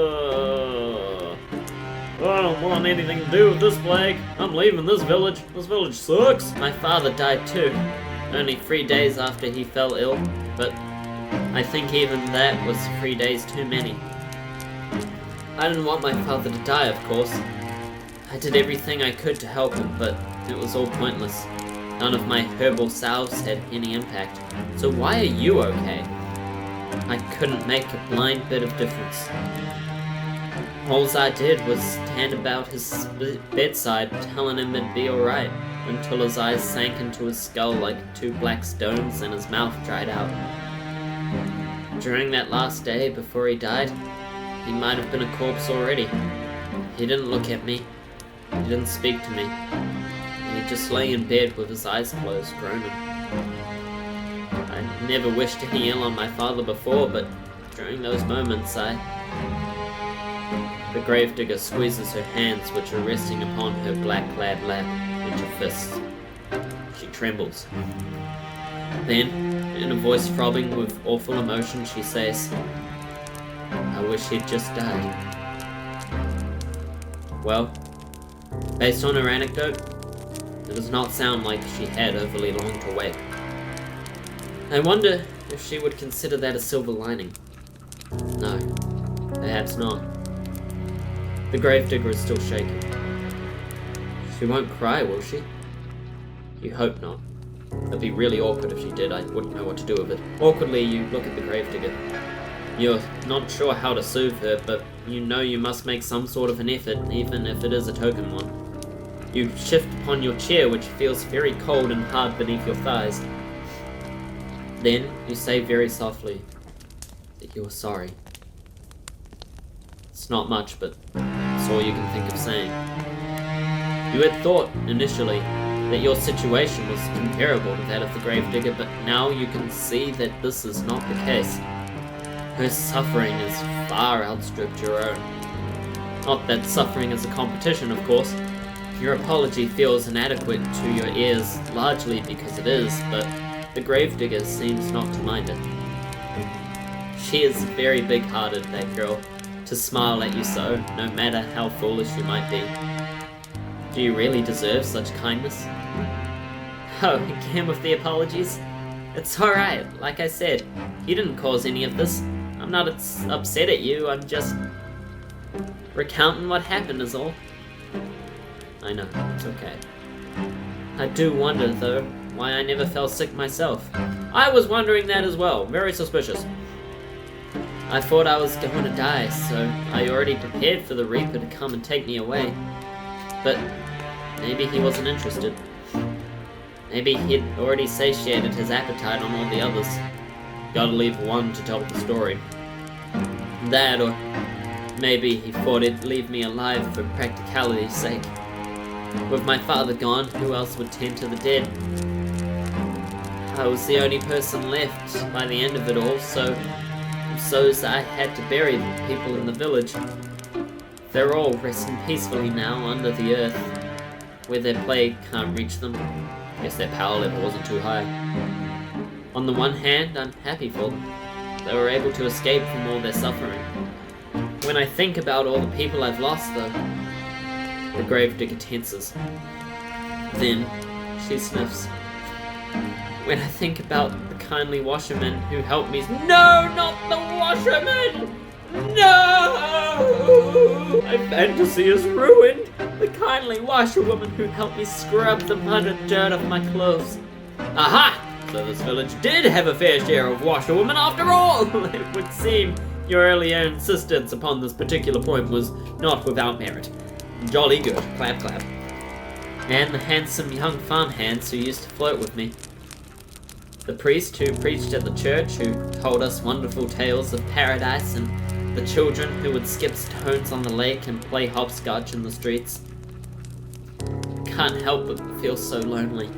I don't want anything to do with this plague. I'm leaving this village. This village sucks. My father died too. Only 3 days after he fell ill, but I think even that was 3 days too many. I didn't want my father to die, of course. I did everything I could to help him, but it was all pointless. None of my herbal salves had any impact. So why are you okay? I couldn't make a blind bit of difference. All I did was stand about his bedside, telling him it'd be alright, until his eyes sank into his skull like two black stones and his mouth dried out. During that last day before he died, he might have been a corpse already. He didn't look at me. He didn't speak to me. He just lay in bed with his eyes closed, groaning. I never wished any ill on my father before, but during those moments The gravedigger squeezes her hands, which are resting upon her black-clad lap, into fists. She trembles. Then, in a voice throbbing with awful emotion, she says, "I wish he'd just died." Well, based on her anecdote, it does not sound like she had overly long to wait. I wonder if she would consider that a silver lining. No, perhaps not. The gravedigger is still shaking. She won't cry, will she? You hope not. It'd be really awkward if she did. I wouldn't know what to do with it. Awkwardly, you look at the gravedigger. You're not sure how to soothe her, but you know you must make some sort of an effort, even if it is a token one. You shift upon your chair, which feels very cold and hard beneath your thighs. Then you say very softly that you are sorry. It's not much, but it's all you can think of saying. You had thought, initially, that your situation was comparable to that of the gravedigger, but now you can see that this is not the case. Her suffering has far outstripped your own. Not that suffering is a competition, of course. Your apology feels inadequate to your ears, largely because it is, but the gravedigger seems not to mind it. She is very big-hearted, that girl, to smile at you so, no matter how foolish you might be. Do you really deserve such kindness? Oh, again with the apologies? It's alright, like I said, you didn't cause any of this. I'm not upset at you, I'm just recounting what happened is all. I know, it's okay. I do wonder, though, why I never fell sick myself. I was wondering that as well, very suspicious. I thought I was going to die, so I already prepared for the Reaper to come and take me away. But maybe he wasn't interested. Maybe he'd already satiated his appetite on all the others. Gotta leave one to tell the story. That, or maybe he thought he'd leave me alive for practicality's sake. With my father gone, who else would tend to the dead? I was the only person left by the end of it all, so I had to bury the people in the village. They're all resting peacefully now under the earth, where their plague can't reach them. Guess their power level wasn't too high. On the one hand, I'm happy for them. They were able to escape from all their suffering. When I think about all the people I've lost, though, the gravedigger tenses. Then, she sniffs. When I think about the kindly washerman who helped me— No, not the washerman! No! My fantasy is ruined! The kindly washerwoman who helped me scrub the mud and dirt off my clothes. Aha! So this village did have a fair share of washerwomen after all! It would seem your earlier insistence upon this particular point was not without merit. Jolly good. Clap, clap. And the handsome young farmhands who used to flirt with me. The priest who preached at the church, who told us wonderful tales of paradise, and the children who would skip stones on the lake and play hopscotch in the streets. Can't help but feel so lonely.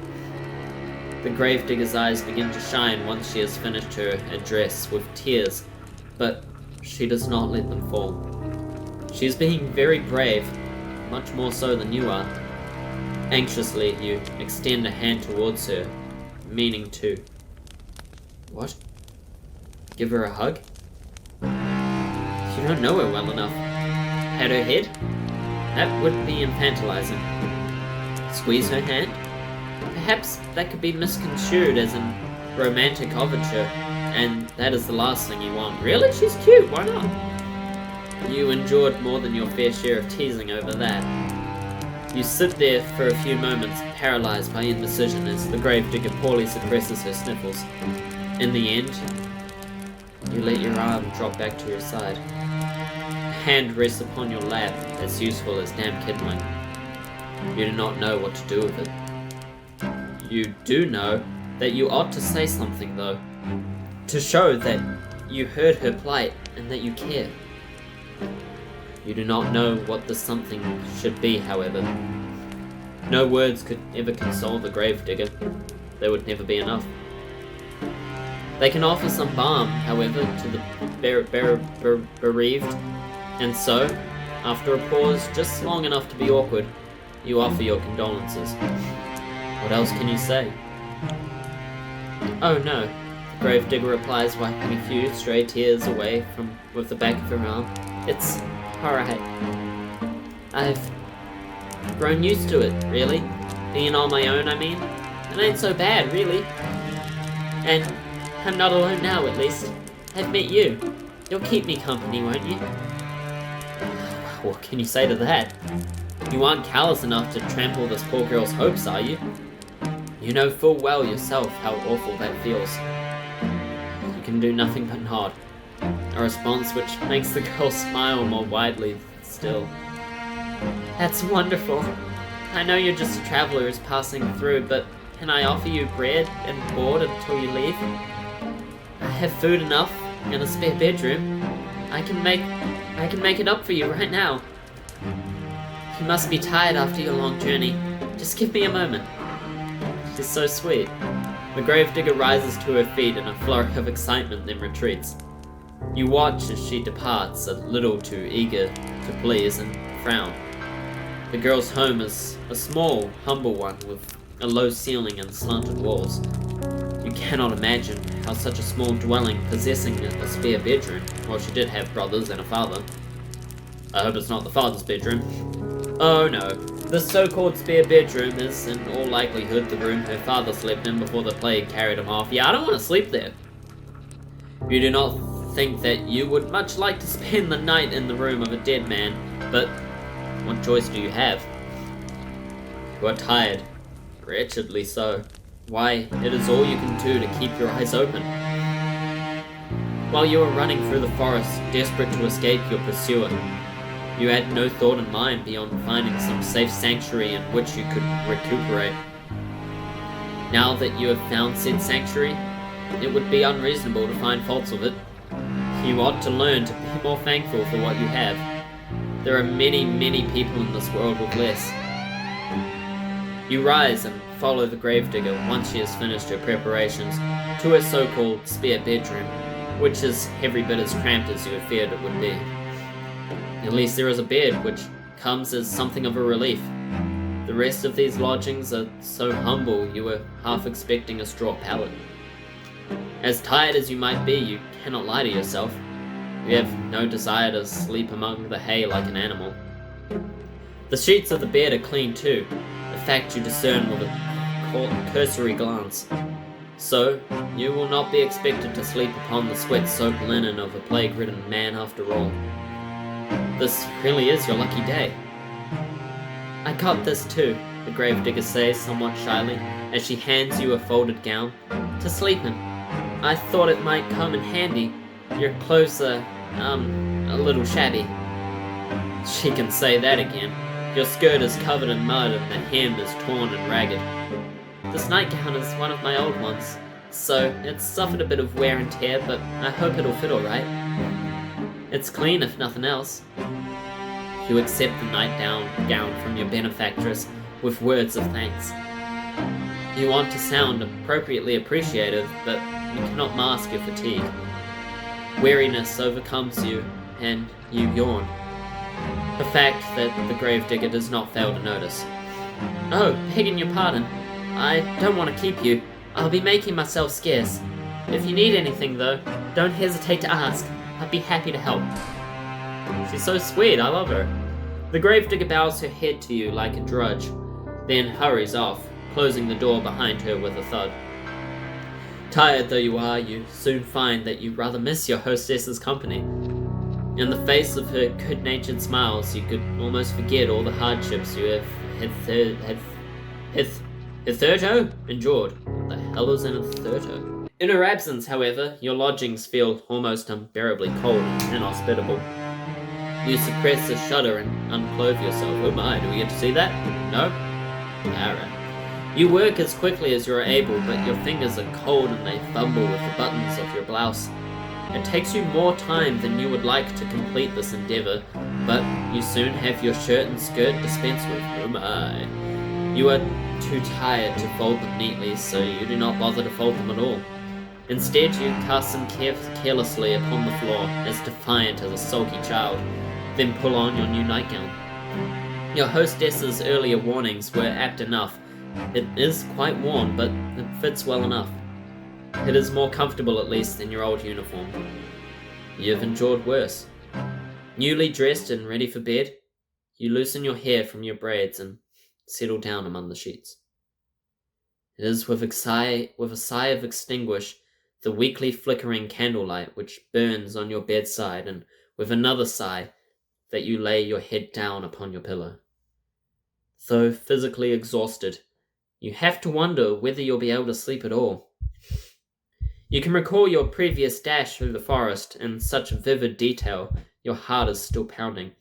The gravedigger's eyes begin to shine once she has finished her address with tears, but she does not let them fall. She is being very brave, much more so than you are. Anxiously, you extend a hand towards her, meaning to— What? Give her a hug? You don't know her well enough. Pat her head? That would be infantilizing. Squeeze her hand? Perhaps that could be misconstrued as a romantic overture, and that is the last thing you want. Really? She's cute, why not? You endured more than your fair share of teasing over that. You sit there for a few moments, paralyzed by indecision as the gravedigger poorly suppresses her sniffles. In the end, you let your arm drop back to your side. A hand rests upon your lap, as useful as damn kindling. You do not know what to do with it. You do know that you ought to say something, though, to show that you heard her plight and that you care. You do not know what the something should be, however. No words could ever console the gravedigger. They would never be enough. They can offer some balm, however, to the bereaved, and so, after a pause just long enough to be awkward, you offer your condolences. What else can you say? Oh no, the gravedigger replies, wiping a few stray tears away with the back of her arm. It's alright. I've grown used to it, really. Being on my own, I mean. It ain't so bad, really. And I'm not alone now, at least. I've met you. You'll keep me company, won't you? What can you say to that? You aren't callous enough to trample this poor girl's hopes, are you? You know full well yourself how awful that feels. You can do nothing but nod. A response which makes the girl smile more widely still. That's wonderful. I know you're just a traveler who's passing through, but can I offer you bread and board until you leave? I have food enough and a spare bedroom. I can make it up for you right now. You must be tired after your long journey. Just give me a moment. She's so sweet. The gravedigger rises to her feet in a flurry of excitement, then retreats. You watch as she departs, a little too eager to please, and frown. The girl's home is a small, humble one with a low ceiling and slanted walls. You cannot imagine how such a small dwelling possessing a spare bedroom, well, she did have brothers and a father. I hope it's not the father's bedroom. Oh no, the so-called spare bedroom is, in all likelihood, the room her father slept in before the plague carried him off. Yeah, I don't want to sleep there. You do not think that you would much like to spend the night in the room of a dead man, but what choice do you have? You are tired, wretchedly so. Why, it is all you can do to keep your eyes open. While you are running through the forest, desperate to escape your pursuer, you had no thought in mind beyond finding some safe sanctuary in which you could recuperate. Now that you have found said sanctuary, it would be unreasonable to find faults with it. You ought to learn to be more thankful for what you have. There are many, many people in this world with less. You rise and follow the gravedigger once she has finished her preparations to her so-called spare bedroom, which is every bit as cramped as you had feared it would be. At least there is a bed, which comes as something of a relief. The rest of these lodgings are so humble you were half expecting a straw pallet. As tired as you might be, you cannot lie to yourself. You have no desire to sleep among the hay like an animal. The sheets of the bed are clean too, a fact you discern with a cursory glance. So, you will not be expected to sleep upon the sweat-soaked linen of a plague-ridden man after all. This really is your lucky day. I got this too, the gravedigger says somewhat shyly, as she hands you a folded gown, to sleep in. I thought it might come in handy. Your clothes are, a little shabby. She can say that again. Your skirt is covered in mud and the hem is torn and ragged. This nightgown is one of my old ones, so it's suffered a bit of wear and tear, but I hope it'll fit alright. It's clean if nothing else. You accept the gown from your benefactress with words of thanks. You want to sound appropriately appreciative, but you cannot mask your fatigue. Weariness overcomes you, and you yawn. A fact that the gravedigger does not fail to notice. Oh, begging your pardon. I don't want to keep you. I'll be making myself scarce. If you need anything, though, don't hesitate to ask. I'd be happy to help. She's so sweet, I love her. The gravedigger bows her head to you like a drudge, then hurries off, closing the door behind her with a thud. Tired though you are, you soon find that you rather miss your hostess's company. In the face of her good-natured smiles, you could almost forget all the hardships you have hitherto endured. What the hell is an hitherto? In her absence, however, your lodgings feel almost unbearably cold and inhospitable. You suppress a shudder and unclothe yourself. Oh my, do we get to see that? No? Alright. You work as quickly as you are able, but your fingers are cold and they fumble with the buttons of your blouse. It takes you more time than you would like to complete this endeavor, but you soon have your shirt and skirt dispensed with. Oh my. You are too tired to fold them neatly, so you do not bother to fold them at all. Instead, you cast them carelessly upon the floor, as defiant as a sulky child, then pull on your new nightgown. Your hostess's earlier warnings were apt enough. It is quite worn, but it fits well enough. It is more comfortable at least than your old uniform. You've endured worse. Newly dressed and ready for bed, you loosen your hair from your braids and settle down among the sheets. It is with a sigh of extinguish the weakly flickering candlelight which burns on your bedside, and with another sigh that you lay your head down upon your pillow. Though physically exhausted, you have to wonder whether you'll be able to sleep at all. You can recall your previous dash through the forest in such vivid detail, your heart is still pounding.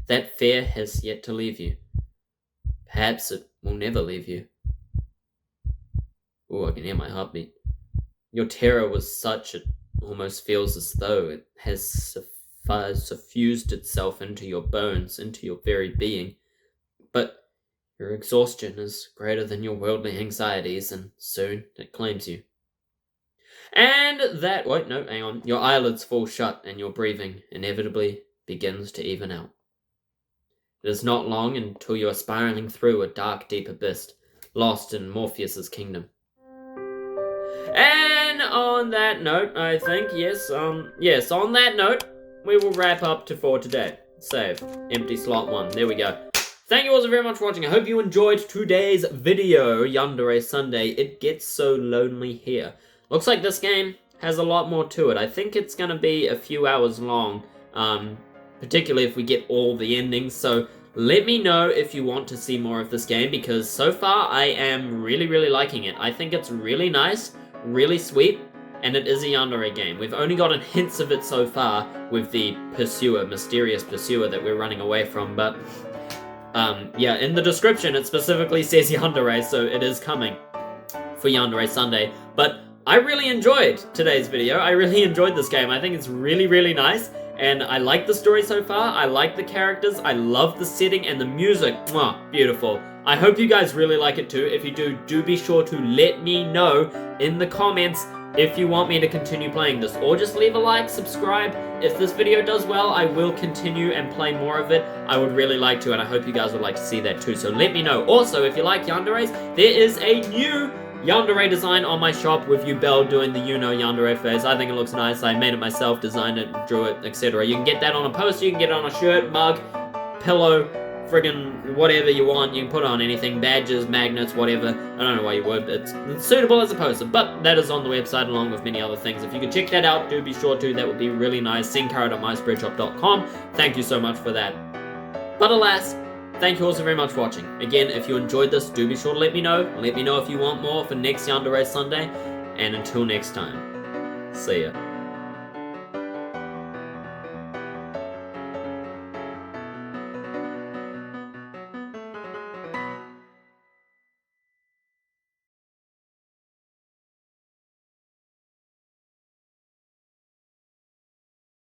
That fear has yet to leave you. Perhaps it will never leave you. Oh, I can hear my heartbeat. Your terror was such it almost feels as though it has suffused itself into your bones, into your very being. But your exhaustion is greater than your worldly anxieties, and soon it claims you. And that... wait, no, hang on. Your eyelids fall shut, and your breathing inevitably begins to even out. It is not long until you are spiraling through a dark, deep abyss, lost in Morpheus's kingdom. And on that note, I think, yes, on that note, we will wrap up for today. Save. Empty slot 1. There we go. Thank you all so very much for watching. I hope you enjoyed today's video, Yandere Sunday. It gets so lonely here. Looks like this game has a lot more to it. I think it's going to be a few hours long, particularly if we get all the endings. So let me know if you want to see more of this game, because so far I am really, really liking it. I think it's really nice, really sweet, and it is a yandere game. We've only gotten hints of it so far with the pursuer, mysterious pursuer that we're running away from, but yeah, in the description it specifically says yandere, so it is coming for Yandere Sunday. But I really enjoyed today's video. I really enjoyed this game. I think it's really, really nice, and I like the story so far. I like the characters. I love the setting and the music. Mwah, beautiful. I hope you guys really like it too. If you do be sure to let me know in the comments if you want me to continue playing this, or just leave a like, subscribe. If this video does well, I will continue and play more of it. I would really like to, and I hope you guys would like to see that too, so let me know. Also, if you like yanderes, there is a new yandere design on my shop with Belle doing the yandere face. I think it looks nice. I made it myself, designed it, drew it, etc. You can get that on a poster, you can get it on a shirt, mug, pillow, friggin' whatever you want. You can put it on anything, badges, magnets, whatever. I don't know why you would. It's suitable as a poster, but that is on the website along with many other things. If you could check that out, do be sure to. That would be really nice. Senkara.myspreadshop.com. Thank you so much for that. But alas, thank you all so very much for watching. Again, if you enjoyed this, do be sure to let me know. Let me know if you want more for next Yandere Sunday. And until next time, see ya.